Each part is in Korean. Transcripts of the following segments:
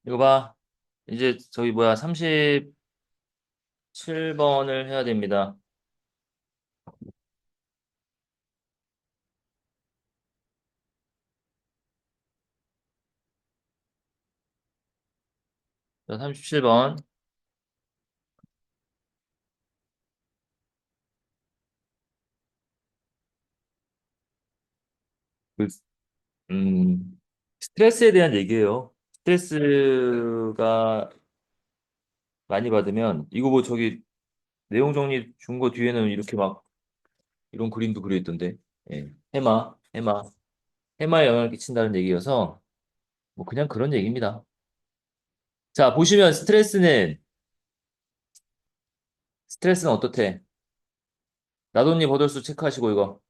이거 봐. 이제 저기 뭐야 37번을 해야 됩니다. 자, 37번. 그, 스트레스에 대한 얘기예요. 스트레스가 많이 받으면 이거 뭐 저기 내용 정리 준 거 뒤에는 이렇게 막 이런 그림도 그려 있던데. 예. 해마에 영향을 끼친다는 얘기여서 뭐 그냥 그런 얘기입니다. 자, 보시면 스트레스는 어떻대? 나돈니 버들수 체크하시고 이거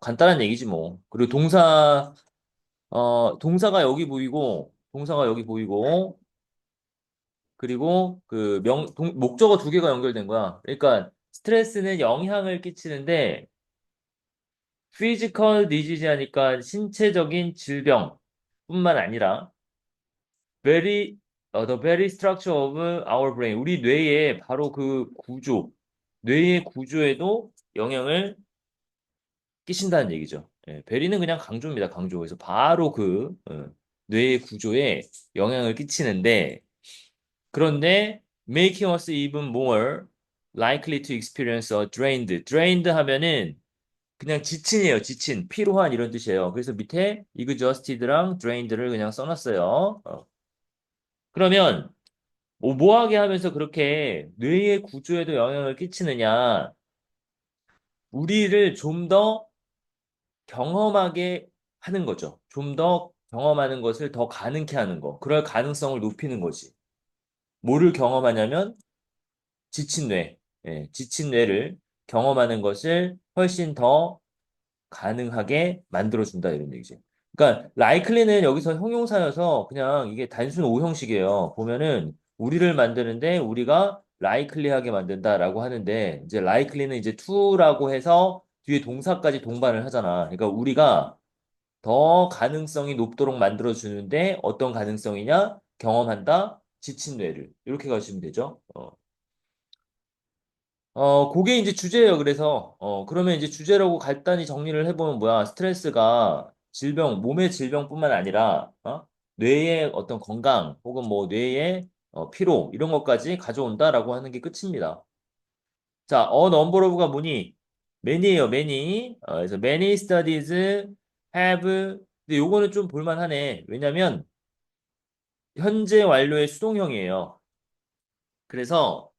간단한 얘기지 뭐. 그리고 동사가 여기 보이고, 그리고 목적어 두 개가 연결된 거야. 그러니까 스트레스는 영향을 끼치는데, physical disease 하니까 신체적인 질병뿐만 아니라, very, the very structure of our brain. 우리 뇌의 바로 뇌의 구조에도 영향을 끼친다는 얘기죠. 예, 베리는 그냥 강조입니다. 강조. 그래서 바로 뇌의 구조에 영향을 끼치는데, 그런데 making us even more likely to experience a drained. drained 하면은 그냥 지친이에요. 지친, 피로한 이런 뜻이에요. 그래서 밑에 exhausted랑 drained를 그냥 써놨어요. 그러면 뭐하게 하면서 그렇게 뇌의 구조에도 영향을 끼치느냐? 우리를 좀 더 경험하게 하는 거죠. 좀 더 경험하는 것을 더 가능케 하는 거. 그럴 가능성을 높이는 거지. 뭐를 경험하냐면 지친 뇌, 지친 뇌를 경험하는 것을 훨씬 더 가능하게 만들어준다 이런 얘기지. 그러니까 likely는 여기서 형용사여서 그냥 이게 단순 오형식이에요. 보면은 우리를 만드는데 우리가 likely하게 만든다라고 하는데 이제 likely는 이제 to라고 해서 뒤에 동사까지 동반을 하잖아. 그러니까 우리가 더 가능성이 높도록 만들어주는데 어떤 가능성이냐? 경험한다. 지친 뇌를. 이렇게 가시면 되죠. 그게 이제 주제예요. 그래서, 그러면 이제 주제라고 간단히 정리를 해보면 뭐야? 스트레스가 몸의 질병뿐만 아니라, 뇌의 어떤 건강, 혹은 뭐 뇌의 피로, 이런 것까지 가져온다라고 하는 게 끝입니다. 자, number of가 뭐니? many예요, many. 그래서 many studies have, 근데 요거는 좀 볼만하네. 왜냐면, 현재 완료의 수동형이에요. 그래서,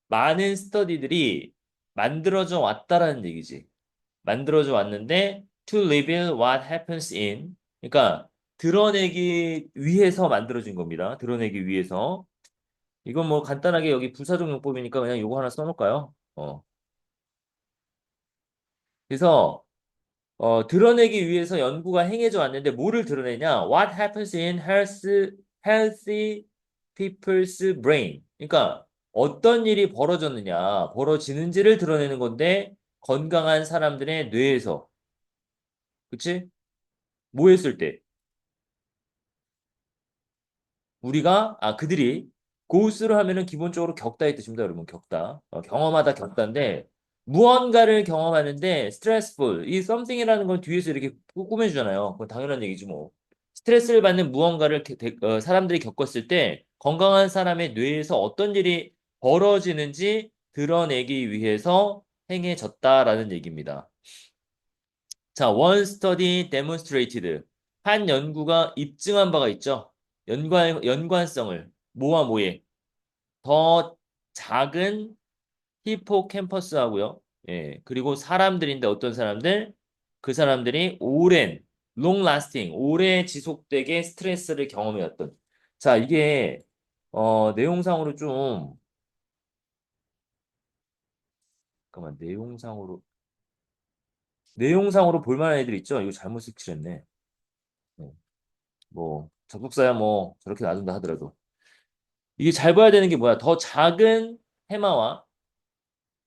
많은 스터디들이 만들어져 왔다라는 얘기지. 만들어져 왔는데 to reveal what happens in 그러니까 드러내기 위해서 만들어진 겁니다. 드러내기 위해서. 이건 뭐 간단하게 여기 부사적 용법이니까 그냥 요거 하나 써놓을까요? 그래서 드러내기 위해서 연구가 행해져 왔는데 뭐를 드러내냐? What happens in healthy people's brain. 그러니까 어떤 일이 벌어지는지를 드러내는 건데 건강한 사람들의 뇌에서. 그치? 뭐 했을 때? 그들이 고수를 하면은 기본적으로 겪다의 뜻입니다, 여러분. 겪다. 경험하다, 겪다인데, 무언가를 경험하는데, stressful. 이 something이라는 건 뒤에서 이렇게 꾸며주잖아요. 그건 당연한 얘기지, 뭐. 스트레스를 받는 무언가를 사람들이 겪었을 때, 건강한 사람의 뇌에서 어떤 일이 벌어지는지 드러내기 위해서 행해졌다라는 얘기입니다. 자, one study demonstrated. 한 연구가 입증한 바가 있죠. 연관성을. 뭐와 뭐에? 더 작은 히포캠퍼스하고요. 예, 그리고 사람들인데 어떤 사람들? 그 사람들이 long lasting, 오래 지속되게 스트레스를 경험해왔던. 자, 이게, 내용상으로 좀, 잠깐만, 내용상으로 볼만한 애들 있죠? 이거 잘못 색칠했네. 네. 뭐 적극사야 뭐 저렇게 놔둔다 하더라도 이게 잘 봐야 되는 게 뭐야? 더 작은 해마와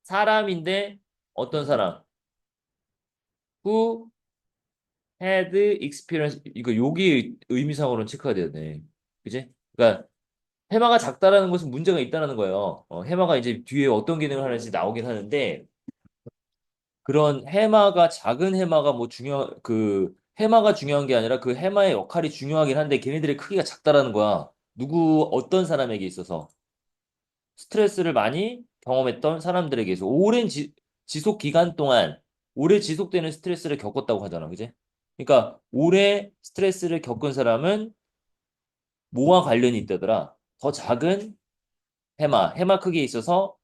사람인데 어떤 사람? Who had experience 이거 여기 의미상으로는 체크가 되네. 그지? 그러니까 해마가 작다라는 것은 문제가 있다라는 거예요. 해마가 이제 뒤에 어떤 기능을 하는지 나오긴 하는데 그런 해마가 작은 해마가 뭐 그 해마가 중요한 게 아니라 그 해마의 역할이 중요하긴 한데 걔네들의 크기가 작다라는 거야. 누구 어떤 사람에게 있어서 스트레스를 많이 경험했던 사람들에게 있어서 지속 기간 동안 오래 지속되는 스트레스를 겪었다고 하잖아. 그지? 그러니까 오래 스트레스를 겪은 사람은 뭐와 관련이 있다더라. 더 작은 해마 크기에 있어서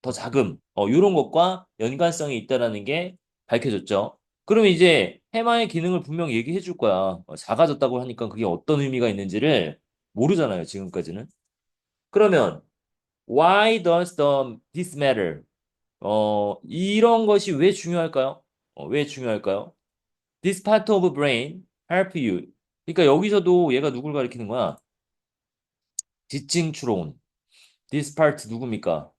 더 자금, 이런 것과 연관성이 있다라는 게 밝혀졌죠. 그러면 이제 해마의 기능을 분명 얘기해 줄 거야. 작아졌다고 하니까 그게 어떤 의미가 있는지를 모르잖아요, 지금까지는. 그러면 why does this matter? 이런 것이 왜 중요할까요? 왜 중요할까요? This part of brain help you. 그러니까 여기서도 얘가 누굴 가리키는 거야? 지칭 추론. This part 누굽니까?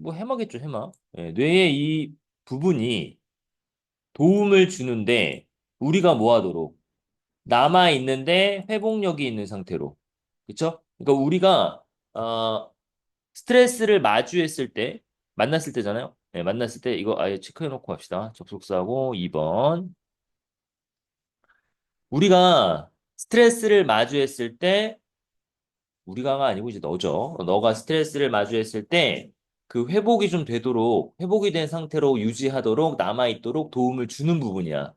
뭐 해마겠죠, 해마. 예, 뇌의 이 부분이 도움을 주는데 우리가 뭐 하도록 남아 있는데 회복력이 있는 상태로. 그쵸? 그러니까 우리가 스트레스를 마주했을 때 만났을 때잖아요. 네, 만났을 때 이거 아예 체크해 놓고 합시다. 접속사고 2번. 우리가 스트레스를 마주했을 때 우리가가 아니고 이제 너죠. 너가 스트레스를 마주했을 때 그 회복이 좀 되도록 회복이 된 상태로 유지하도록 남아 있도록 도움을 주는 부분이야.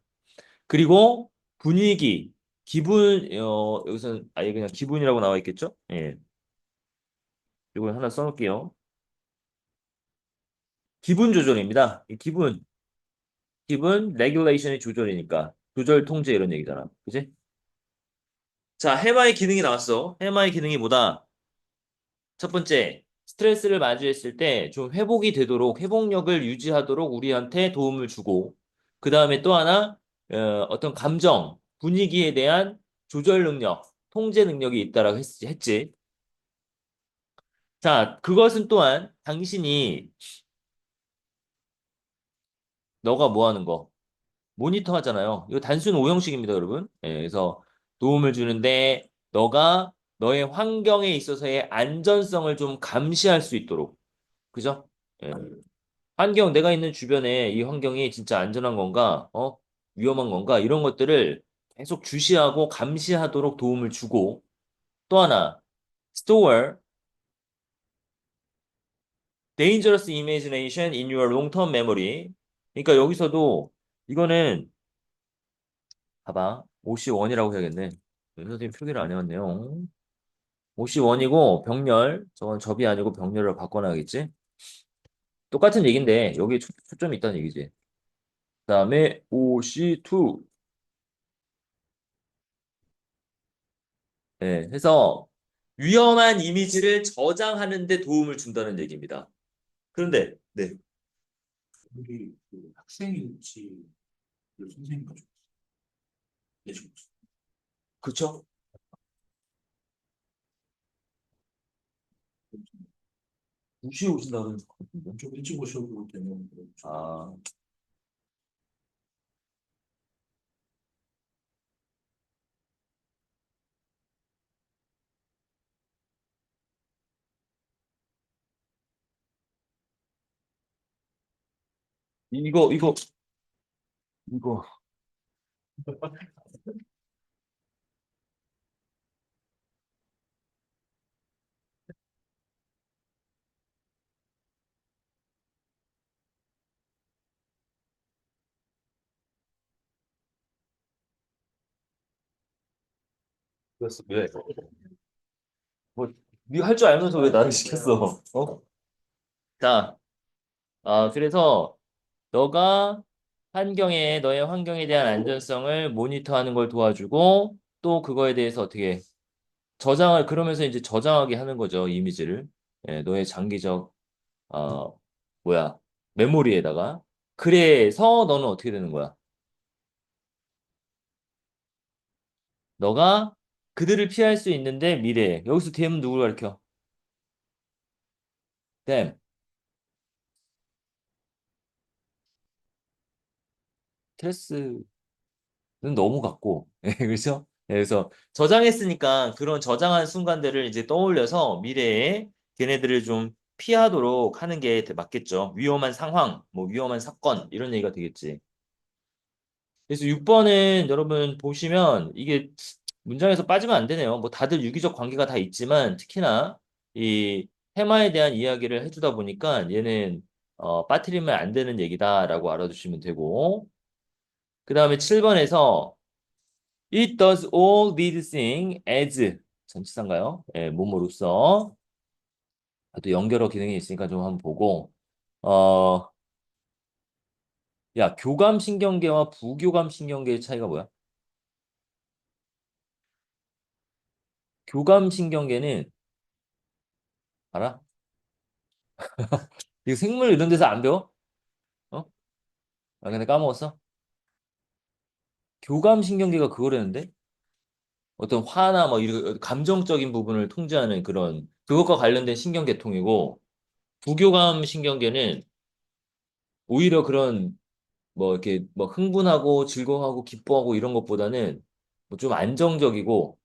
그리고 분위기, 기분, 여기서는 아예 그냥 기분이라고 나와 있겠죠? 예. 이걸 하나 써놓을게요. 기분 조절입니다. 이 기분, 레귤레이션의 조절이니까. 조절 통제 이런 얘기잖아. 그지? 자, 해마의 기능이 나왔어. 해마의 기능이 뭐다? 첫 번째, 스트레스를 마주했을 때 좀 회복이 되도록, 회복력을 유지하도록 우리한테 도움을 주고, 그 다음에 또 하나, 어떤 감정, 분위기에 대한 조절 능력, 통제 능력이 있다라고 했지. 자, 그것은 또한 당신이 너가 뭐 하는 거 모니터 하잖아요. 이거 단순 오형식입니다, 여러분. 예, 그래서 도움을 주는데 너가 너의 환경에 있어서의 안전성을 좀 감시할 수 있도록. 그죠? 예. 내가 있는 주변에 이 환경이 진짜 안전한 건가, 위험한 건가, 이런 것들을 계속 주시하고 감시하도록 도움을 주고 또 하나, store dangerous imagination in your long-term memory. 그러니까 여기서도 이거는 봐봐. OC1이라고 해야겠네. 선생님 표기를 안 해왔네요. OC1이고 병렬. 저건 접이 아니고 병렬로 바꿔놔야겠지? 똑같은 얘기인데 여기 초점이 있다는 얘기지. 그다음에 OC2. 네, 해서 위험한 이미지를 저장하는 데 도움을 준다는 얘기입니다. 그런데 네. 우리 그 학생일지를 선생님과 좀 내주고 있어요. 그쵸? 2시에 오신다 그러는 것 같은데. 좀 일찍 오셔도 되면 아, 이거 그랬어. 왜? 뭐, 네가 할 줄 알면서 왜 나를 시켰어? 어? 자, 그래서 너가 너의 환경에 대한 안전성을 모니터하는 걸 도와주고 또 그거에 대해서 어떻게 그러면서 이제 저장하게 하는 거죠, 이미지를. 예, 너의 장기적, 어, 뭐야, 메모리에다가. 그래서 너는 어떻게 되는 거야? 너가 그들을 피할 수 있는데 미래에. 여기서 DM은 누굴 가르쳐? them. 스트레스는 너무 같고. 예, 그렇죠? 그래서 저장했으니까 그런 저장한 순간들을 이제 떠올려서 미래에 걔네들을 좀 피하도록 하는 게 맞겠죠. 위험한 상황, 뭐 위험한 사건 이런 얘기가 되겠지. 그래서 6번은 여러분 보시면 이게 문장에서 빠지면 안 되네요. 뭐 다들 유기적 관계가 다 있지만 특히나 이 테마에 대한 이야기를 해주다 보니까 얘는 빠뜨리면 안 되는 얘기다라고 알아두시면 되고 그 다음에 7번에서 It does all these things as 전치사인가요? 예, 뭐뭐로써 또 연결어 기능이 있으니까 좀 한번 보고 어, 야, 교감신경계와 부교감신경계의 차이가 뭐야? 교감신경계는 알아? 이거 생물 이런 데서 안 배워? 어? 아, 근데 까먹었어? 교감신경계가 그거라는데? 어떤 화나 뭐 이런 감정적인 부분을 통제하는 그런 그것과 관련된 신경계통이고 부교감신경계는 오히려 그런 뭐 이렇게 뭐 흥분하고 즐거워하고 기뻐하고 이런 것보다는 뭐좀 안정적이고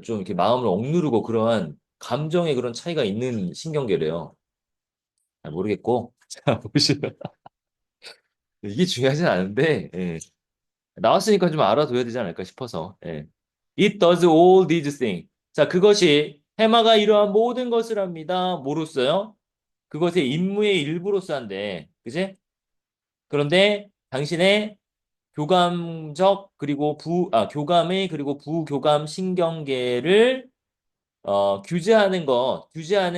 좀 이렇게 마음을 억누르고 그러한 감정의 그런 차이가 있는 신경계래요. 잘 모르겠고 자 보시면 이게 중요하진 않은데 예. 나왔으니까 좀 알아둬야 되지 않을까 싶어서 예. It does all these things. 자 그것이 해마가 이러한 모든 것을 합니다. 뭐로써요? 그것의 임무의 일부로서 한대. 그지? 그런데 당신의 교감적 그리고 교감의 그리고 부교감 신경계를 규제하는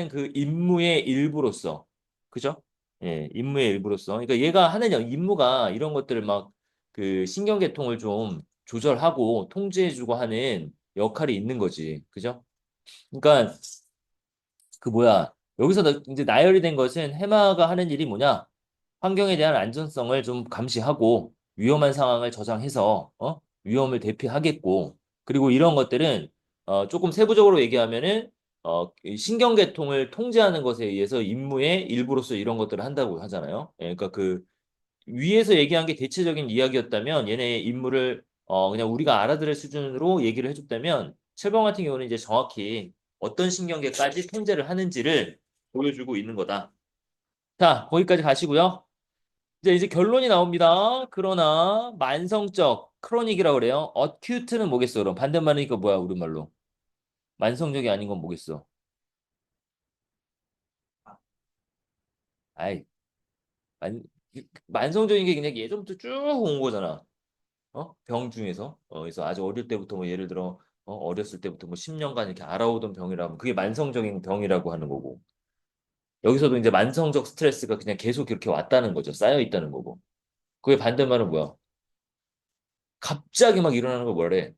그 임무의 일부로서 그죠? 예, 임무의 일부로서 그러니까 얘가 하는 임무가 이런 것들을 막 그 신경계통을 좀 조절하고 통제해주고 하는 역할이 있는 거지 그죠? 그러니까 그 뭐야 여기서 이제 나열이 된 것은 해마가 하는 일이 뭐냐? 환경에 대한 안전성을 좀 감시하고 위험한 상황을 저장해서 위험을 대피하겠고 그리고 이런 것들은 조금 세부적으로 얘기하면은 이 신경계통을 통제하는 것에 의해서 임무의 일부로서 이런 것들을 한다고 하잖아요. 예, 그러니까 그 위에서 얘기한 게 대체적인 이야기였다면 얘네의 임무를 그냥 우리가 알아들을 수준으로 얘기를 해줬다면 철봉 같은 경우는 이제 정확히 어떤 신경계까지 통제를 하는지를 보여주고 있는 거다. 자, 거기까지 가시고요. 이제 결론이 나옵니다. 그러나 만성적 크로닉이라고 그래요. 어큐트는 뭐겠어? 그럼 반대말이니까 뭐야 우리말로? 만성적이 아닌 건 뭐겠어? 아이 만 만성적인 게 그냥 예전부터 쭉 온 거잖아. 병 중에서. 그래서 아주 어릴 때부터 뭐 예를 들어 어렸을 때부터 뭐 10년간 이렇게 알아오던 병이라면 그게 만성적인 병이라고 하는 거고. 여기서도 이제 만성적 스트레스가 그냥 계속 이렇게 왔다는 거죠. 쌓여 있다는 거고. 그게 반대말은 뭐야? 갑자기 막 일어나는 걸 뭐래?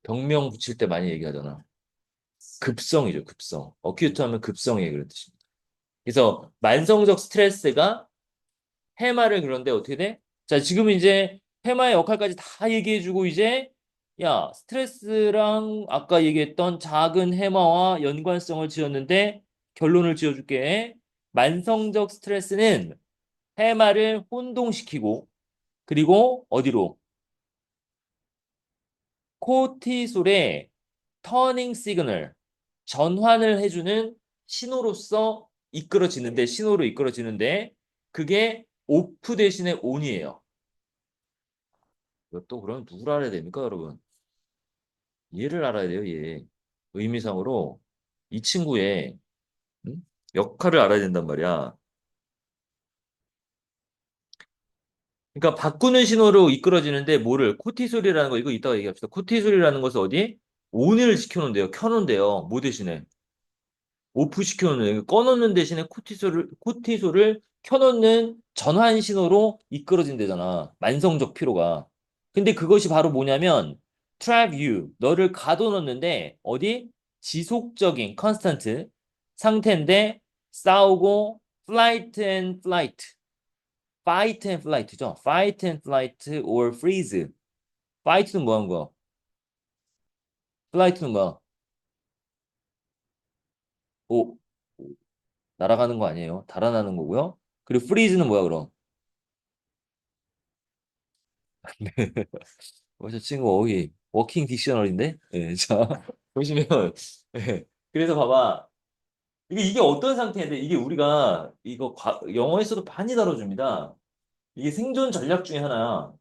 병명 붙일 때 많이 얘기하잖아. 급성이죠, 급성. 어큐트 하면 급성이에요, 그런 뜻입니다. 그래서 만성적 스트레스가 해마를 그런데 어떻게 돼? 자, 지금 이제 해마의 역할까지 다 얘기해주고 이제 야, 스트레스랑 아까 얘기했던 작은 해마와 연관성을 지었는데 결론을 지어줄게. 만성적 스트레스는 해마를 혼동시키고 그리고 어디로? 코티솔의 터닝 시그널, 전환을 해주는 신호로 이끌어지는데, 그게 오프 대신에 온이에요. 이것도 그럼 누구를 알아야 됩니까, 여러분? 얘를 알아야 돼요, 얘. 의미상으로 이 친구의 음? 역할을 알아야 된단 말이야. 그러니까 바꾸는 신호로 이끌어지는데 뭐를 코티솔이라는 거 이거 이따가 얘기합시다. 코티솔이라는 것을 어디? 온을 시켜놓은대요. 켜놓은대요. 뭐 대신에? 오프 시켜놓는, 꺼놓는 대신에 코티솔을 켜놓는 전환 신호로 이끌어진대잖아. 만성적 피로가. 근데 그것이 바로 뭐냐면, trap you, 너를 가둬놓는데, 어디? 지속적인, constant 상태인데, 싸우고, fight and flight죠. fight and flight or freeze. fight는 뭐 하는 거야? flight는 뭐야? 오, 날아가는 거 아니에요. 달아나는 거고요. 그리고 freeze는 뭐야, 그럼? 저 친구 어휘 워킹 딕셔너리인데? 예, 자 보시면 예, 그래서 봐봐 이게 어떤 상태인데 이게 우리가 이거 영어에서도 많이 다뤄줍니다. 이게 생존 전략 중에 하나야.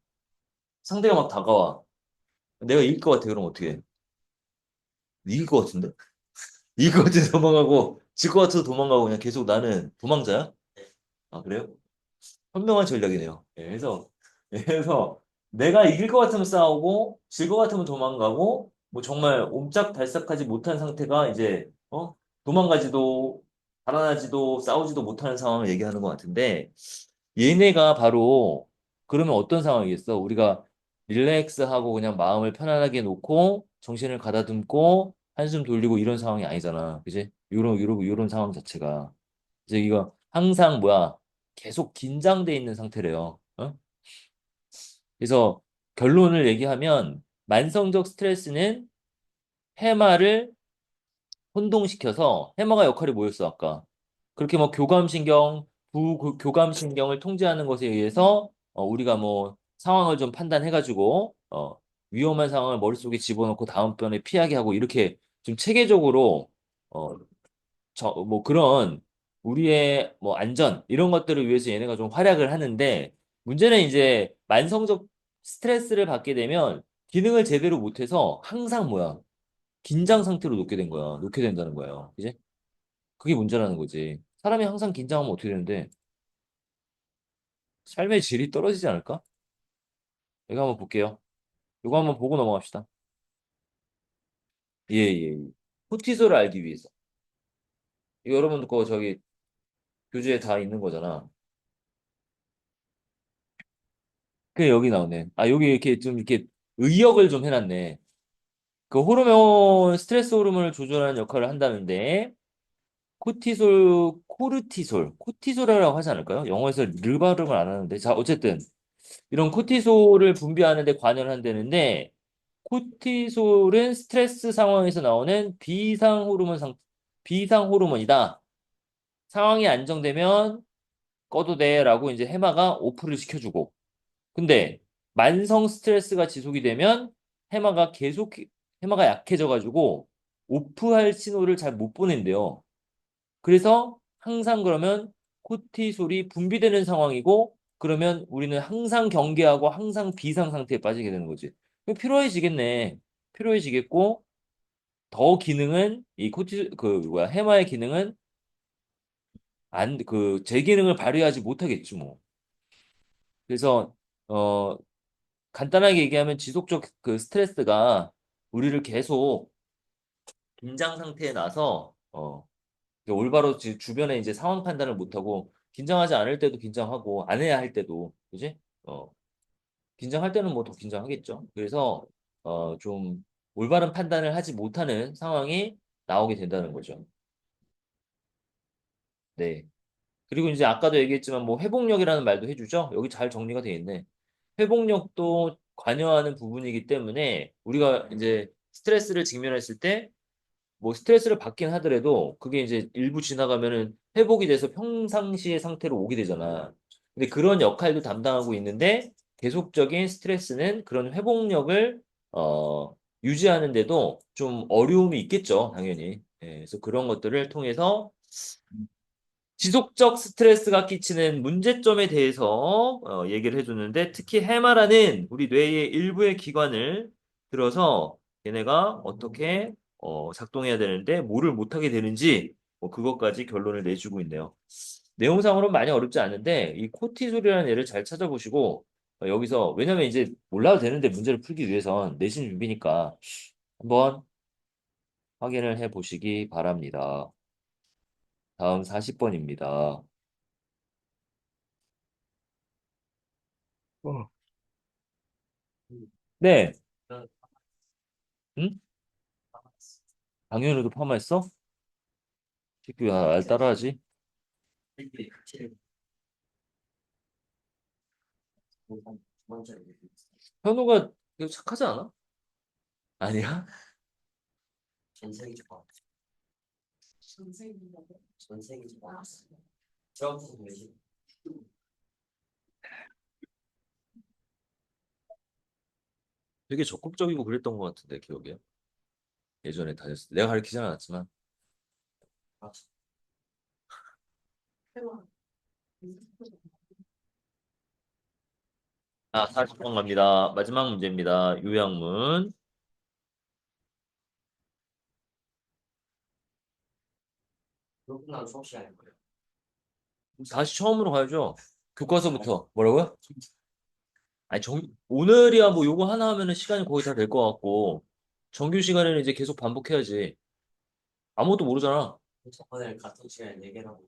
상대가 막 다가와. 내가 이길 것 같아. 그럼 어떻게 해? 이길 것 같은데? 이길 것 같아서 도망가고 질 것 같아서 도망가고 그냥 계속 나는 도망자야? 아 그래요? 현명한 전략이네요. 예, 그래서 내가 이길 것 같으면 싸우고 질 것 같으면 도망가고 뭐 정말 옴짝달싹하지 못한 상태가 이제 도망가지도 달아나지도 싸우지도 못하는 상황을 얘기하는 것 같은데 얘네가 바로 그러면 어떤 상황이겠어? 우리가 릴렉스하고 그냥 마음을 편안하게 놓고 정신을 가다듬고 한숨 돌리고 이런 상황이 아니잖아. 그지? 요런 상황 자체가. 이제 이거 항상 뭐야? 계속 긴장돼 있는 상태래요. 어? 그래서 결론을 얘기하면 만성적 스트레스는 해마를 혼동시켜서 해마가 역할이 뭐였어, 아까? 그렇게 뭐 교감신경, 부교감신경을 통제하는 것에 의해서 우리가 뭐 상황을 좀 판단해가지고 위험한 상황을 머릿속에 집어넣고 다음번에 피하게 하고 이렇게 좀 체계적으로 어, 뭐 그런 우리의 뭐 안전 이런 것들을 위해서 얘네가 좀 활약을 하는데 문제는 이제 만성적 스트레스를 받게 되면 기능을 제대로 못해서 항상 뭐야 긴장 상태로 놓게 된다는 거예요. 이제 그게 문제라는 거지. 사람이 항상 긴장하면 어떻게 되는데 삶의 질이 떨어지지 않을까? 이거 한번 볼게요. 이거 한번 보고 넘어갑시다. 예, 예, 예. 코티솔을 알기 위해서. 이거 여러분들 거 저기 교재에 다 있는 거잖아. 그게 여기 나오네. 아, 여기 이렇게 좀 이렇게 의역을 좀 해놨네. 그 호르몬, 스트레스 호르몬을 조절하는 역할을 한다는데, 코티솔이라고 하지 않을까요? 영어에서 르 발음을 안 하는데. 자, 어쨌든, 이런 코티솔을 분비하는 데 관여를 한다는데, 코티솔은 스트레스 상황에서 나오는 비상 호르몬이다. 상황이 안정되면 꺼도 돼라고 이제 해마가 오프를 시켜주고, 근데 만성 스트레스가 지속이 되면 해마가 계속 해마가 약해져가지고 오프할 신호를 잘 못 보낸대요. 그래서 항상 그러면 코티솔이 분비되는 상황이고 그러면 우리는 항상 경계하고 항상 비상 상태에 빠지게 되는 거지. 피로해지겠네. 피로해지겠고 더 기능은 이 해마의 기능은 안 그 제 기능을 발휘하지 못하겠지 뭐. 그래서 어 간단하게 얘기하면 지속적 그 스트레스가 우리를 계속 긴장 상태에 놔서 올바로 주변에 이제 상황 판단을 못하고 긴장하지 않을 때도 긴장하고 안 해야 할 때도 그지? 어, 긴장할 때는 뭐 더 긴장하겠죠. 그래서 좀 올바른 판단을 하지 못하는 상황이 나오게 된다는 거죠. 네. 그리고 이제 아까도 얘기했지만 뭐 회복력이라는 말도 해주죠. 여기 잘 정리가 되어 있네. 회복력도 관여하는 부분이기 때문에 우리가 이제 스트레스를 직면했을 때 뭐 스트레스를 받긴 하더라도 그게 이제 일부 지나가면은 회복이 돼서 평상시의 상태로 오게 되잖아. 근데 그런 역할도 담당하고 있는데 계속적인 스트레스는 그런 회복력을 유지하는데도 좀 어려움이 있겠죠, 당연히. 예, 그래서 그런 것들을 통해서 지속적 스트레스가 끼치는 문제점에 대해서 얘기를 해줬는데 특히 해마라는 우리 뇌의 일부의 기관을 들어서 얘네가 어떻게 작동해야 되는데 뭐를 못하게 되는지 뭐 그것까지 결론을 내주고 있네요. 내용상으로는 많이 어렵지 않은데 이 코티솔이라는 얘를 잘 찾아보시고 여기서 왜냐면 이제 몰라도 되는데 문제를 풀기 위해선 내신 준비니까 한번 확인을 해 보시기 바랍니다. 다음 40번입니다. 네. 응? 당연히도 파마했어? 새끼야, 알 따라하지? 현우가 되게 착하지 않아? 아니야? 되게 적극적이고 그랬던 것 같은데, 기억에. 예전에 다녔을 때. 내가 가르치진 않았지만. 아, 40번 갑니다. 마지막 문제입니다. 요약문. 그렇구나 수업 시간에 거예요. 다시 처음으로 가야죠. 교과서부터. 뭐라고요? 아니, 오늘이야 뭐 요거 하나 하면은 시간이 거의 다 될 것 같고, 정규 시간에는 이제 계속 반복해야지. 아무것도 모르잖아. 저번에 같은 시간에 4개라고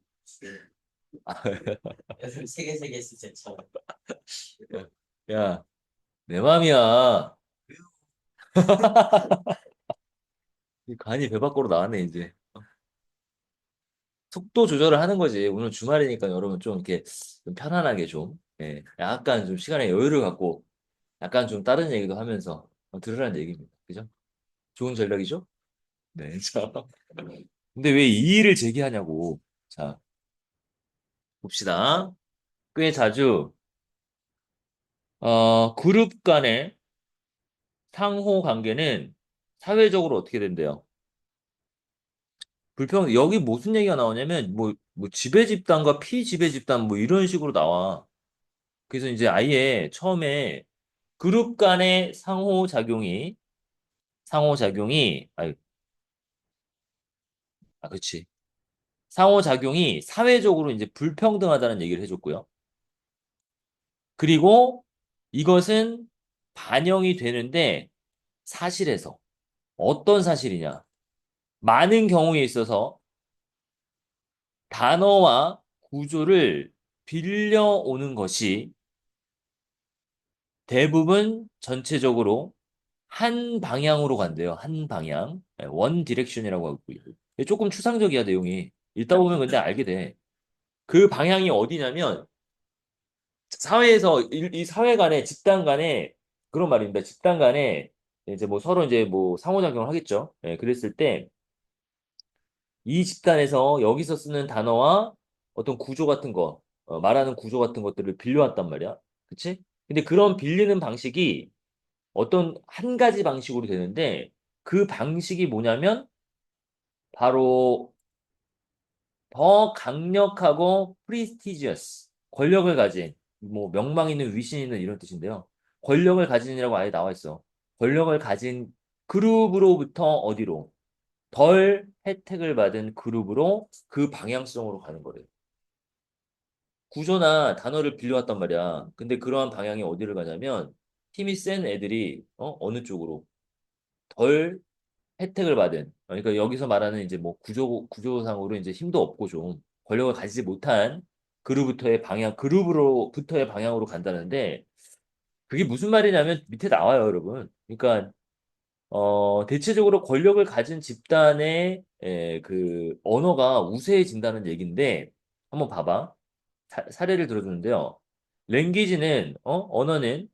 애들 3개 진짜 참 야, 내 맘이야. 이 간이 배 밖으로 나왔네, 이제. 속도 조절을 하는 거지. 오늘 주말이니까 여러분 좀 이렇게 좀 편안하게 좀, 예, 약간 좀 시간에 여유를 갖고, 약간 좀 다른 얘기도 하면서 들으라는 얘기입니다. 그죠? 좋은 전략이죠? 네. 자. 근데 왜 이의를 제기하냐고. 자, 봅시다. 꽤 자주, 그룹 간의 상호 관계는 사회적으로 어떻게 된대요? 여기 무슨 얘기가 나오냐면, 뭐, 지배 집단과 피지배 집단, 뭐, 이런 식으로 나와. 그래서 이제 아예 처음에 그룹 간의 그치. 상호작용이 사회적으로 이제 불평등하다는 얘기를 해줬고요. 그리고 이것은 반영이 되는데 사실에서 어떤 사실이냐? 많은 경우에 있어서 단어와 구조를 빌려오는 것이 대부분 전체적으로 한 방향으로 간대요. 한 방향. 원 디렉션이라고 하고 있고요. 조금 추상적이야, 내용이. 읽다 보면 근데 알게 돼. 그 방향이 어디냐면 사회에서 이 사회 간에 집단 간에 그런 말입니다. 집단 간에 이제 뭐 서로 이제 뭐 상호작용을 하겠죠. 예, 그랬을 때 이 집단에서 여기서 쓰는 단어와 어떤 구조 같은 거, 말하는 구조 같은 것들을 빌려왔단 말이야. 그치? 근데 그런 빌리는 방식이 어떤 한 가지 방식으로 되는데 그 방식이 뭐냐면 바로 더 강력하고 프리스티지어스 권력을 가진 뭐 명망 있는 위신 있는 이런 뜻인데요. 권력을 가진이라고 아예 나와 있어. 권력을 가진 그룹으로부터 어디로 덜 혜택을 받은 그룹으로 그 방향성으로 가는 거래요. 구조나 단어를 빌려왔단 말이야. 근데 그러한 방향이 어디를 가냐면 힘이 센 애들이 어느 쪽으로 덜 혜택을 받은 그러니까 여기서 말하는 이제 뭐 구조상으로 이제 힘도 없고 좀 권력을 가지지 못한 그룹으로부터의 방향으로 간다는데 그게 무슨 말이냐면 밑에 나와요, 여러분. 그러니까 대체적으로 권력을 가진 집단의 그 언어가 우세해진다는 얘기인데 한번 봐봐. 사례를 들어주는데요. 랭귀지는 언어는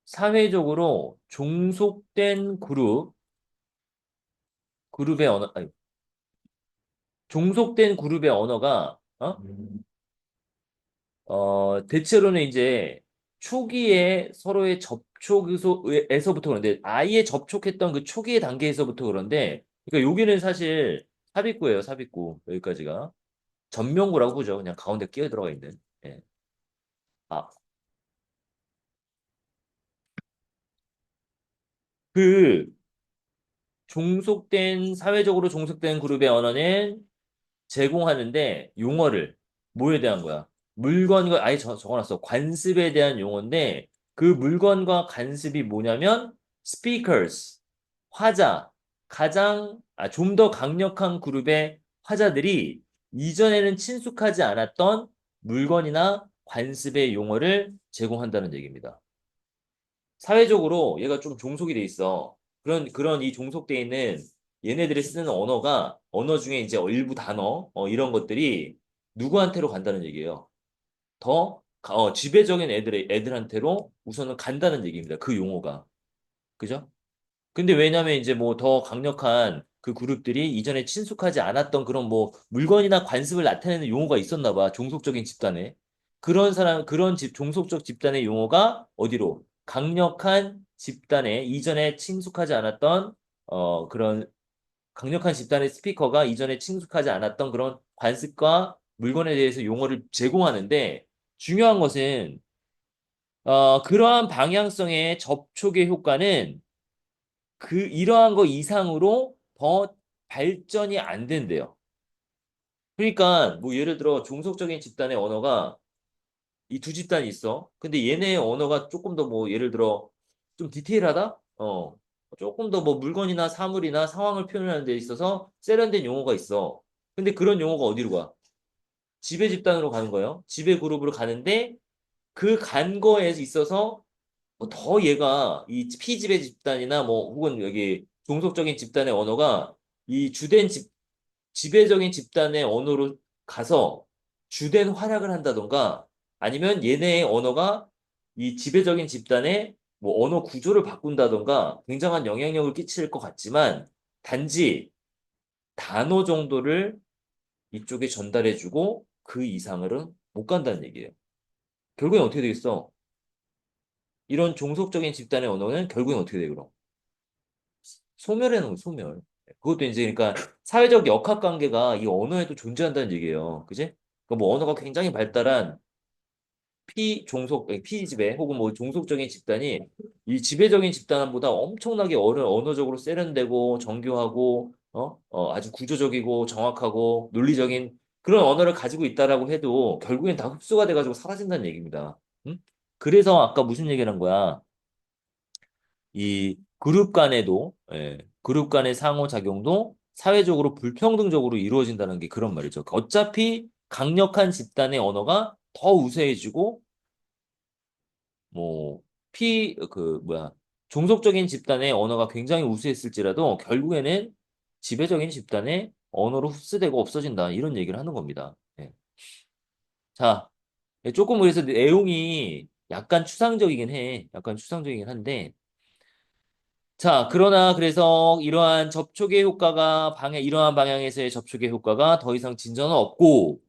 사회적으로 종속된 그룹의 언어 아니, 종속된 그룹의 언어가 대체로는 이제 초기에 서로의 접촉에서부터 그런데 아예 접촉했던 그 초기의 단계에서부터 그런데 그러니까 여기는 사실 삽입구예요, 삽입구. 여기까지가. 전명구라고 보죠. 그냥 가운데 끼어 들어가 있는. 예. 아, 그 사회적으로 종속된 그룹의 언어는 제공하는데 용어를 뭐에 대한 거야? 물건과 아예 적어놨어. 관습에 대한 용어인데 그 물건과 관습이 뭐냐면 speakers, 화자, 좀 더 강력한 그룹의 화자들이 이전에는 친숙하지 않았던 물건이나 관습의 용어를 제공한다는 얘기입니다. 사회적으로 얘가 좀 종속이 돼 있어. 그런 이 종속돼 있는 얘네들이 쓰는 언어 중에 이제 일부 단어, 이런 것들이 누구한테로 간다는 얘기예요. 지배적인 애들한테로 우선은 간다는 얘기입니다. 그 용어가. 그죠? 근데 왜냐면 이제 뭐 더 강력한 그 그룹들이 이전에 친숙하지 않았던 그런 뭐 물건이나 관습을 나타내는 용어가 있었나 봐. 종속적인 집단에. 그런 종속적 집단의 용어가 어디로? 강력한 집단에 이전에 친숙하지 않았던 그런 강력한 집단의 스피커가 이전에 친숙하지 않았던 그런 관습과 물건에 대해서 용어를 제공하는데 중요한 것은 그러한 방향성의 접촉의 효과는 이러한 거 이상으로 더 발전이 안 된대요. 그러니까 뭐 예를 들어 종속적인 집단의 언어가 이 두 집단이 있어. 근데 얘네의 언어가 조금 더 뭐 예를 들어 좀 디테일하다? 조금 더 뭐 물건이나 사물이나 상황을 표현하는 데 있어서 세련된 용어가 있어. 근데 그런 용어가 어디로 가? 지배 집단으로 가는 거예요. 지배 그룹으로 가는데 그 간 거에 있어서 뭐더 얘가 이 피지배 집단이나 뭐 혹은 여기 종속적인 집단의 언어가 이 지배적인 집단의 언어로 가서 주된 활약을 한다던가 아니면 얘네의 언어가 이 지배적인 집단의 뭐 언어 구조를 바꾼다던가 굉장한 영향력을 끼칠 것 같지만 단지 단어 정도를 이쪽에 전달해주고 그 이상으로는 못 간다는 얘기예요. 결국엔 어떻게 되겠어? 이런 종속적인 집단의 언어는 결국엔 어떻게 돼, 그럼? 소멸하는 거, 소멸. 그것도 이제 그러니까 사회적 역학 관계가 이 언어에도 존재한다는 얘기예요. 그지? 그뭐 언어가 굉장히 발달한 피지배 혹은 뭐 종속적인 집단이 이 지배적인 집단보다 엄청나게 언어적으로 세련되고 정교하고 아주 구조적이고 정확하고 논리적인 그런 언어를 가지고 있다라고 해도 결국엔 다 흡수가 돼가지고 사라진다는 얘기입니다. 응? 그래서 아까 무슨 얘기를 한 거야? 이 그룹 간의 상호작용도 사회적으로 불평등적으로 이루어진다는 게 그런 말이죠. 어차피 강력한 집단의 언어가 더 우세해지고, 뭐, 뭐야, 종속적인 집단의 언어가 굉장히 우세했을지라도 결국에는 지배적인 집단의 언어로 흡수되고 없어진다. 이런 얘기를 하는 겁니다. 예. 자, 조금 그래서 내용이 약간 추상적이긴 해. 약간 추상적이긴 한데, 자, 그러나 그래서 이러한 방향에서의 접촉의 효과가 더 이상 진전은 없고,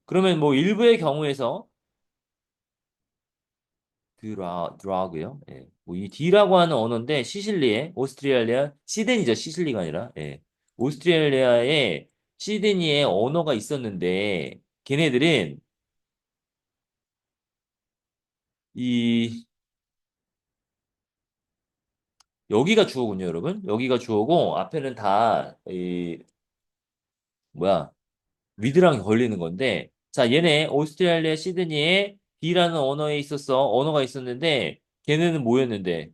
그러면 뭐 일부의 경우에서 드라그요. 예. 뭐이 D라고 하는 언어인데 시드니죠. 시실리가 아니라. 예. 오스트레일리아에 시드니에 언어가 있었는데 걔네들은 이 여기가 주어군요, 여러분. 여기가 주어고 앞에는 다 뭐야? 위드랑 걸리는 건데, 자, 얘네 오스트레일리아 시드니에 D라는 언어가 있었는데, 걔네는 뭐였는데,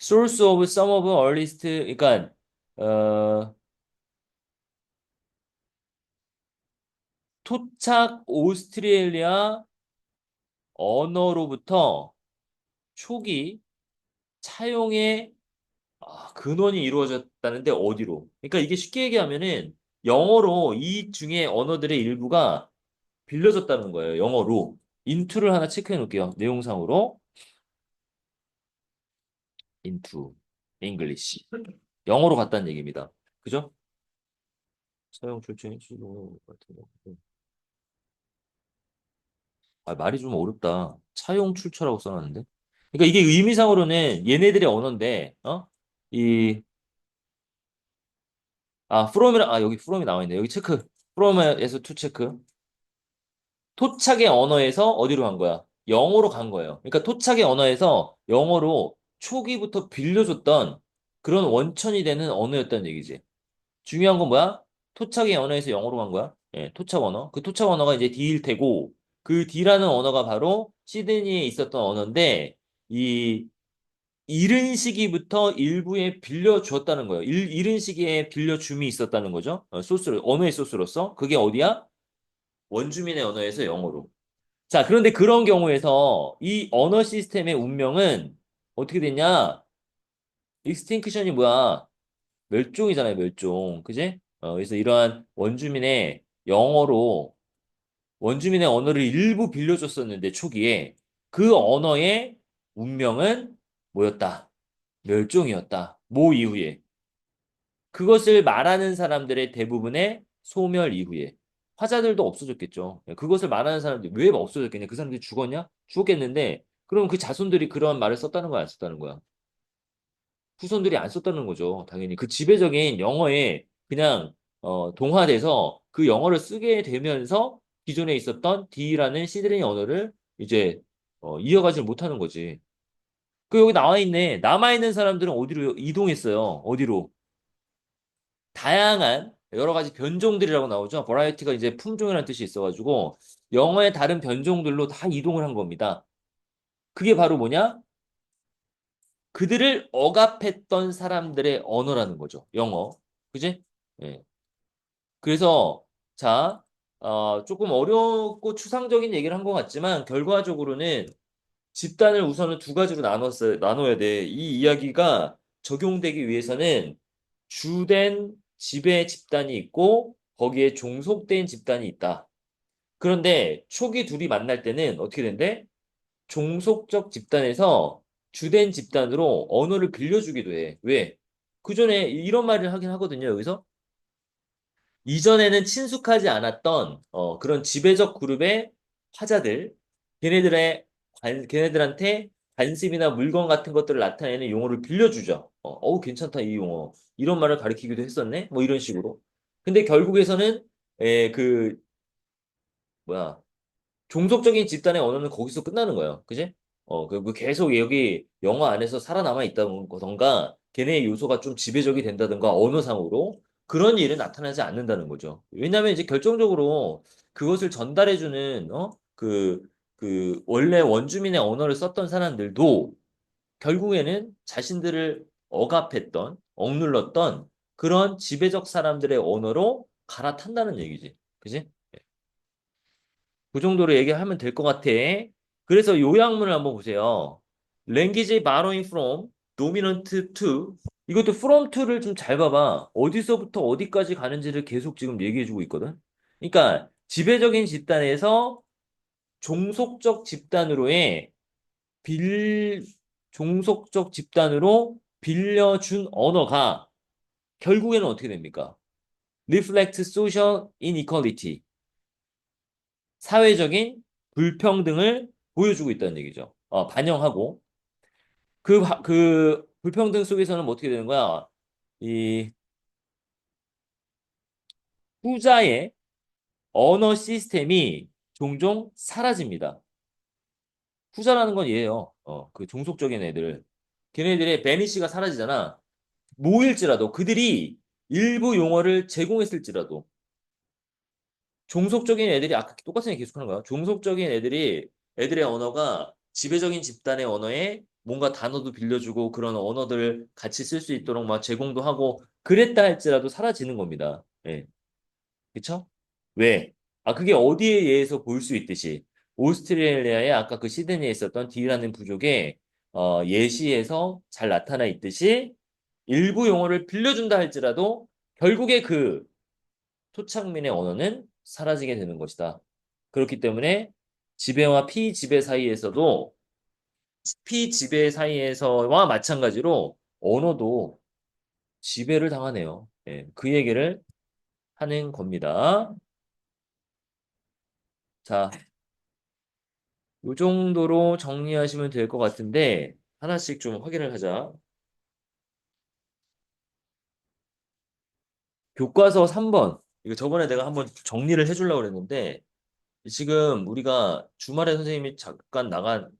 source of some of earliest, 그러니까, 어, 토착 오스트레일리아 언어로부터 초기 차용의 근원이 이루어졌다는데 어디로? 그러니까 이게 쉽게 얘기하면은 영어로 이 중에 언어들의 일부가 빌려졌다는 거예요. 영어로. 인투를 하나 체크해 놓을게요. 내용상으로. into English. 영어로 갔다는 얘기입니다. 그죠? 사용 출처인 수도 같은 거. 말이 좀 어렵다. 차용 출처라고 써놨는데. 그러니까 이게 의미상으로는 얘네들의 언어인데, 이, 여기 from이 나와 있네. 여기 체크. from에서 to 체크. 토착의 언어에서 어디로 간 거야? 영어로 간 거예요. 그러니까 토착의 언어에서 영어로 초기부터 빌려줬던 그런 원천이 되는 언어였다는 얘기지. 중요한 건 뭐야? 토착의 언어에서 영어로 간 거야. 예, 토착 언어. 그 토착 언어가 이제 D일 테고, 그 D라는 언어가 바로 시드니에 있었던 언어인데, 이 이른 시기부터 일부에 빌려주었다는 거예요. 이른 시기에 빌려줌이 있었다는 거죠. 언어의 소스로서. 그게 어디야? 원주민의 언어에서 영어로. 자, 그런데 그런 경우에서 이 언어 시스템의 운명은 어떻게 됐냐? 익스팅크션이 뭐야? 멸종이잖아요, 멸종. 그지? 그래서 이러한 원주민의 언어를 일부 빌려줬었는데, 초기에 그 언어의 운명은 뭐였다? 멸종이었다. 뭐 이후에? 그것을 말하는 사람들의 대부분의 소멸 이후에. 화자들도 없어졌겠죠. 그것을 말하는 사람들이 왜 없어졌겠냐? 그 사람들이 죽었냐? 죽었겠는데, 그럼 그 자손들이 그런 말을 썼다는 거야, 안 썼다는 거야? 후손들이 안 썼다는 거죠. 당연히. 그 지배적인 영어에 그냥 동화돼서 그 영어를 쓰게 되면서 기존에 있었던 D라는 시드니 언어를 이제 이어가지 못하는 거지. 그 여기 나와 있네. 남아있는 사람들은 어디로 이동했어요? 어디로? 다양한 여러 가지 변종들이라고 나오죠. 버라이어티가 이제 품종이라는 뜻이 있어가지고 영어의 다른 변종들로 다 이동을 한 겁니다. 그게 바로 뭐냐? 그들을 억압했던 사람들의 언어라는 거죠. 영어. 그지? 예. 그래서, 자, 조금 어렵고 추상적인 얘기를 한 것 같지만, 결과적으로는 집단을 우선은 두 가지로 나눠야 돼. 이 이야기가 적용되기 위해서는 주된 지배 집단이 있고, 거기에 종속된 집단이 있다. 그런데 초기 둘이 만날 때는 어떻게 된대? 종속적 집단에서 주된 집단으로 언어를 빌려주기도 해. 왜? 그 전에 이런 말을 하긴 하거든요, 여기서. 이전에는 친숙하지 않았던 그런 지배적 그룹의 화자들, 걔네들한테 관습이나 물건 같은 것들을 나타내는 용어를 빌려주죠. 괜찮다, 이 용어. 이런 말을 가리키기도 했었네? 뭐 이런 식으로. 근데 결국에서는, 뭐야, 종속적인 집단의 언어는 거기서 끝나는 거예요. 그지? 그 계속 여기 영어 안에서 살아남아 있다던가, 걔네의 요소가 좀 지배적이 된다던가, 언어상으로. 그런 일은 나타나지 않는다는 거죠. 왜냐면 이제 결정적으로 그것을 전달해주는, 원래 원주민의 언어를 썼던 사람들도 결국에는 자신들을 억압했던, 억눌렀던 그런 지배적 사람들의 언어로 갈아탄다는 얘기지. 그지? 그 정도로 얘기하면 될 것 같아. 그래서 요약문을 한번 보세요. Language borrowing from, dominant to. 이것도 from to를 좀 잘 봐봐. 어디서부터 어디까지 가는지를 계속 지금 얘기해주고 있거든. 그러니까 지배적인 집단에서 종속적 집단으로의 빌, 종속적 집단으로 빌려준 언어가 결국에는 어떻게 됩니까? Reflect social inequality. 사회적인 불평등을 보여주고 있다는 얘기죠. 반영하고. 그 불평등 속에서는 뭐 어떻게 되는 거야? 이 후자의 언어 시스템이 종종 사라집니다. 후자라는 건 얘예요. 그 종속적인 애들. 걔네들의 베니시가 사라지잖아. 모일지라도 그들이 일부 용어를 제공했을지라도 종속적인 애들이 아까 똑같은 얘기 계속하는 거야. 종속적인 애들의 언어가 지배적인 집단의 언어에 뭔가 단어도 빌려주고 그런 언어들을 같이 쓸 수 있도록 막 제공도 하고 그랬다 할지라도 사라지는 겁니다. 예. 그쵸? 왜? 그게 어디에 의해서 볼 수 있듯이 오스트레일리아의 아까 그 시드니에 있었던 D라는 부족의 예시에서 잘 나타나 있듯이 일부 용어를 빌려준다 할지라도 결국에 그 토착민의 언어는 사라지게 되는 것이다. 그렇기 때문에 지배와 피지배 사이에서도 피지배 사이에서와 마찬가지로 언어도 지배를 당하네요. 예, 그 얘기를 하는 겁니다. 자, 이 정도로 정리하시면 될 것 같은데 하나씩 좀 확인을 하자. 교과서 3번. 이거 저번에 내가 한번 정리를 해주려고 그랬는데 지금 우리가 주말에 선생님이 잠깐 나간